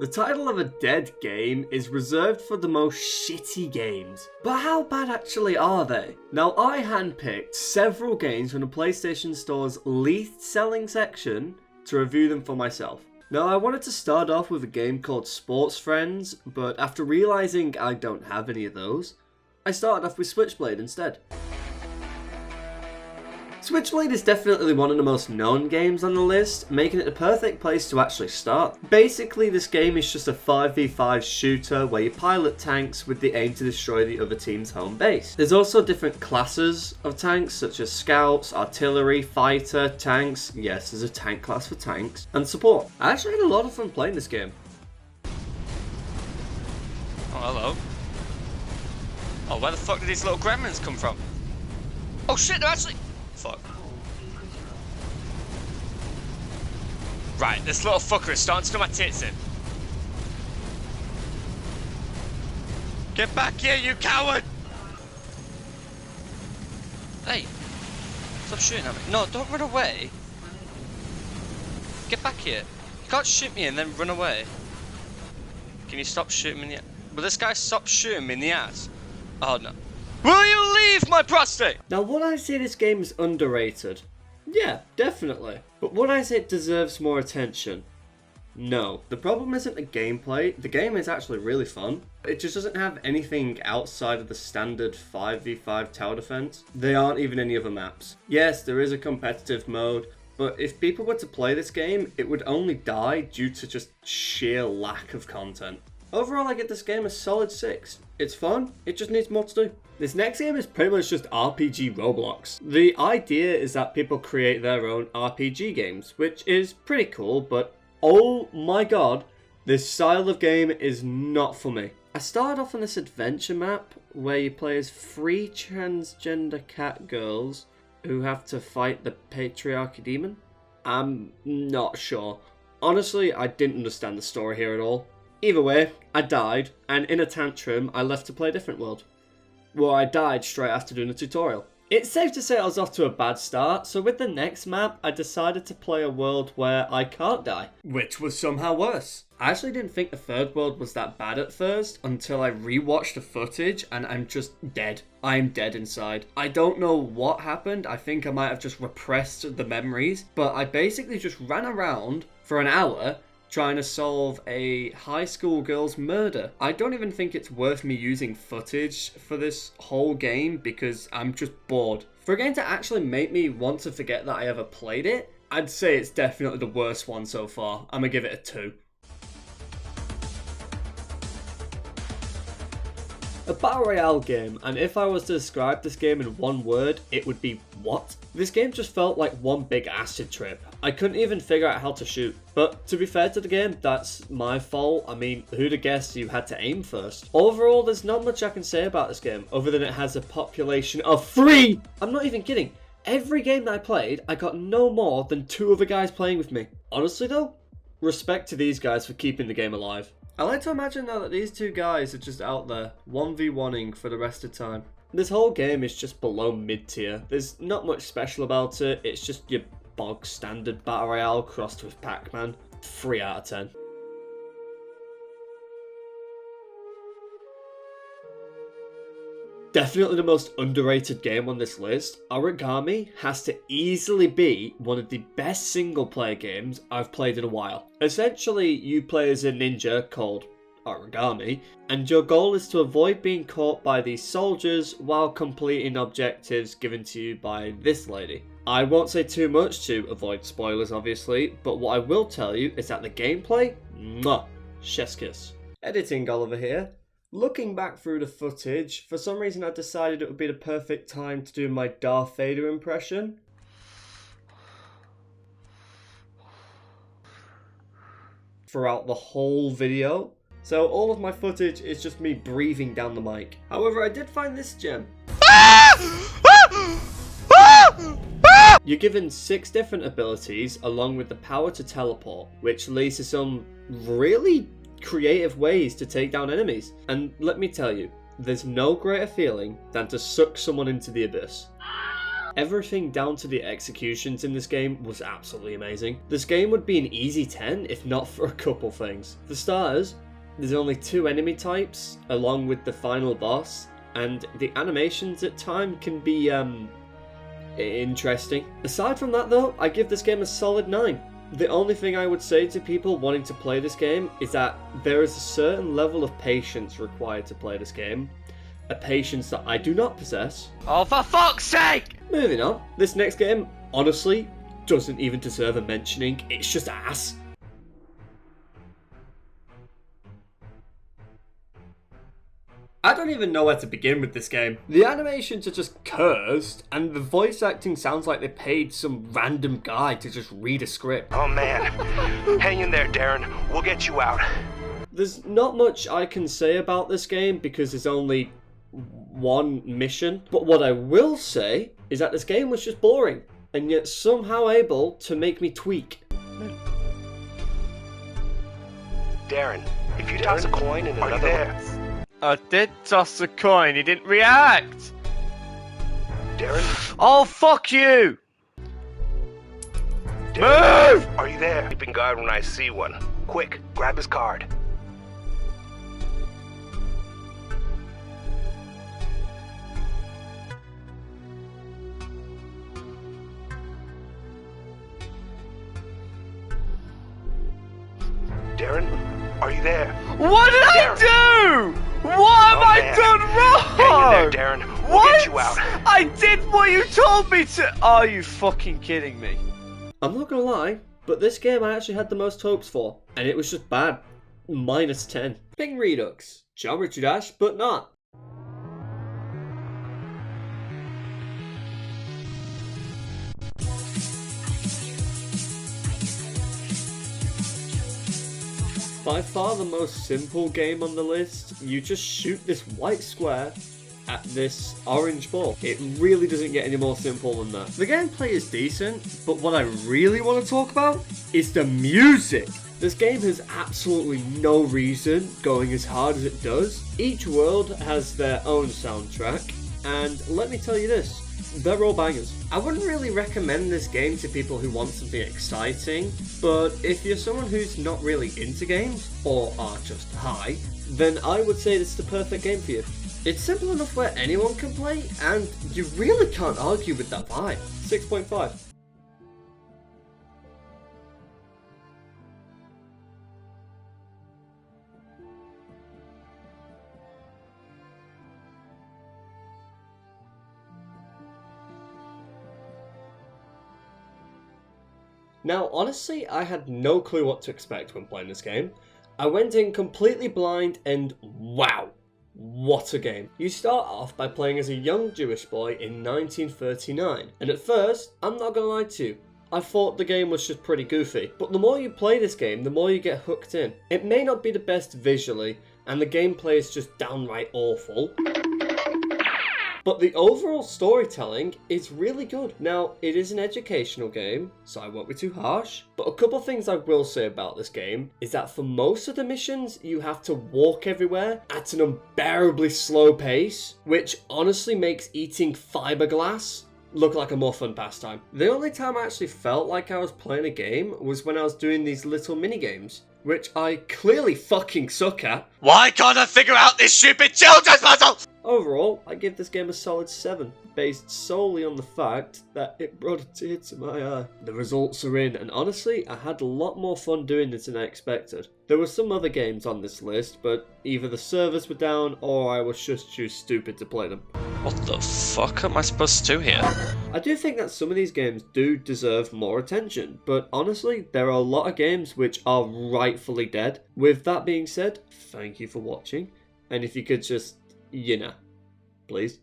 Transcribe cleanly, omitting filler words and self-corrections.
The title of a dead game is reserved for the most shitty games. But how bad actually are they? Now, I handpicked several games from the PlayStation Store's least selling section to review them for myself. Now, I wanted to start off with a game called Sports Friends, but after realizing I don't have any of those, I started off with Switchblade instead. Switchblade is definitely one of the most known games on the list, making it the perfect place to actually start. Basically, this game is just a 5v5 shooter where you pilot tanks with the aim to destroy the other team's home base. There's also different classes of tanks, such as scouts, artillery, fighter, tanks, yes, there's a tank class for tanks, and support. I actually had a lot of fun playing this game. Oh, hello. Oh, where the fuck did these little gremlins come from? Oh shit, they're actually... Fuck. Right, this little fucker is starting to do my tits in. Get back here, you coward! Hey, stop shooting at me. No, don't run away. Get back here. You can't shoot me and then run away. Can you stop shooting me in the ass? Will this guy stop shooting me in the ass? Oh no. Will you leave my prostate? Now, would I say this game is underrated? Yeah, definitely. But would I say it deserves more attention? No. The problem isn't the gameplay. The game is actually really fun. It just doesn't have anything outside of the standard 5v5 tower defense. There aren't even any other maps. Yes, there is a competitive mode, but if people were to play this game, it would only die due to just sheer lack of content. Overall, I get this game a solid 6. It's fun, it just needs more to do. This next game is pretty much just RPG Roblox. The idea is that people create their own RPG games, which is pretty cool, but oh my god, this style of game is not for me. I started off on this adventure map where you play as 3 transgender cat girls who have to fight the patriarchy demon. I'm not sure. Honestly, I didn't understand the story here at all. Either way, I died, and in a tantrum, I left to play a different world. Well, I died straight after doing the tutorial. It's safe to say I was off to a bad start, so with the next map, I decided to play a world where I can't die, which was somehow worse. I actually didn't think the third world was that bad at first, until I rewatched the footage, and I'm just dead. I am dead inside. I don't know what happened, I think I might have just repressed the memories, but I basically just ran around for an hour, trying to solve a high school girl's murder. I don't even think it's worth me using footage for this whole game because I'm just bored. For a game to actually make me want to forget that I ever played it, I'd say it's definitely the worst one so far. I'm gonna give it a 2. A battle royale game, and if I was to describe this game in one word, it would be what? This game just felt like one big acid trip. I couldn't even figure out how to shoot. But to be fair to the game, that's my fault. I mean, who'd have guessed you had to aim first? Overall, there's not much I can say about this game, other than it has a population of 3! I'm not even kidding. Every game that I played, I got no more than 2 other guys playing with me. Honestly though, respect to these guys for keeping the game alive. I like to imagine now that these 2 guys are just out there, 1v1ing for the rest of the time. This whole game is just below mid-tier. There's not much special about it, it's just your bog standard battle royale crossed with Pac-Man. 3 out of 10. Definitely the most underrated game on this list, Aragami has to easily be one of the best single player games I've played in a while. Essentially, you play as a ninja called Aragami, and your goal is to avoid being caught by these soldiers while completing objectives given to you by this lady. I won't say too much to avoid spoilers obviously, but what I will tell you is that the gameplay, mwah, chef's kiss. Editing Oliver here. Looking back through the footage, for some reason I decided it would be the perfect time to do my Darth Vader impression. Throughout the whole video. So all of my footage is just me breathing down the mic. However, I did find this gem. You're given 6 different abilities along with the power to teleport, which leads to some really creative ways to take down enemies. And let me tell you, there's no greater feeling than to suck someone into the abyss. Everything down to the executions in this game was absolutely amazing. This game would be an easy 10 if not for a couple things. For starters, there's only 2 enemy types along with the final boss, and the animations at times can be interesting. Aside from that though, I give this game a solid 9. The only thing I would say to people wanting to play this game is that there is a certain level of patience required to play this game. A patience that I do not possess. Oh, for fuck's sake! Moving on, this next game, honestly, doesn't even deserve a mentioning. It's just ass. I don't even know where to begin with this game. The animations are just cursed, and the voice acting sounds like they paid some random guy to just read a script. Oh man, hang in there, Darren. We'll get you out. There's not much I can say about this game because there's only one mission, but what I will say is that this game was just boring, and yet somehow able to make me tweak. Darren, if you toss a coin in another there. I did toss a coin, he didn't react! Darren? Oh, fuck you! Darren, Move! Are you there? Keeping guard when I see one. Quick, grab his card. Darren, are you there? What did I do? What have I done wrong? Hang in there, Darren. We'll What? get you out. I did what you told me to. Are you fucking kidding me? I'm not gonna lie, but this game I actually had the most hopes for, and it was just bad. -10. Ping Redux. Geometry Dash, but not. By far the most simple game on the list. You just shoot this white square at this orange ball. It really doesn't get any more simple than that. The gameplay is decent, but what I really want to talk about is the music. This game has absolutely no reason going as hard as it does. Each world has their own soundtrack, and let me tell you this, they're all bangers. I wouldn't really recommend this game to people who want something exciting, but if you're someone who's not really into games, or are just high, then I would say this is the perfect game for you. It's simple enough where anyone can play, and you really can't argue with that vibe. 6.5. Now, honestly, I had no clue what to expect when playing this game. I went in completely blind and wow, what a game. You start off by playing as a young Jewish boy in 1939, and at first, I'm not gonna lie to you, I thought the game was just pretty goofy. But the more you play this game, the more you get hooked in. It may not be the best visually, and the gameplay is just downright awful, but the overall storytelling is really good. Now, it is an educational game, so I won't be too harsh, but a couple things I will say about this game is that for most of the missions, you have to walk everywhere at an unbearably slow pace, which honestly makes eating fiberglass look like a more fun pastime. The only time I actually felt like I was playing a game was when I was doing these little mini games, which I clearly fucking suck at. Why can't I figure out this stupid children's puzzle? Overall, I give this game a solid 7, based solely on the fact that it brought a tear to my eye. The results are in, and honestly, I had a lot more fun doing this than I expected. There were some other games on this list, but either the servers were down or I was just too stupid to play them. What the fuck am I supposed to do here? I do think that some of these games do deserve more attention, but honestly, there are a lot of games which are rightfully dead. With that being said, thank you for watching, and if you could just, please.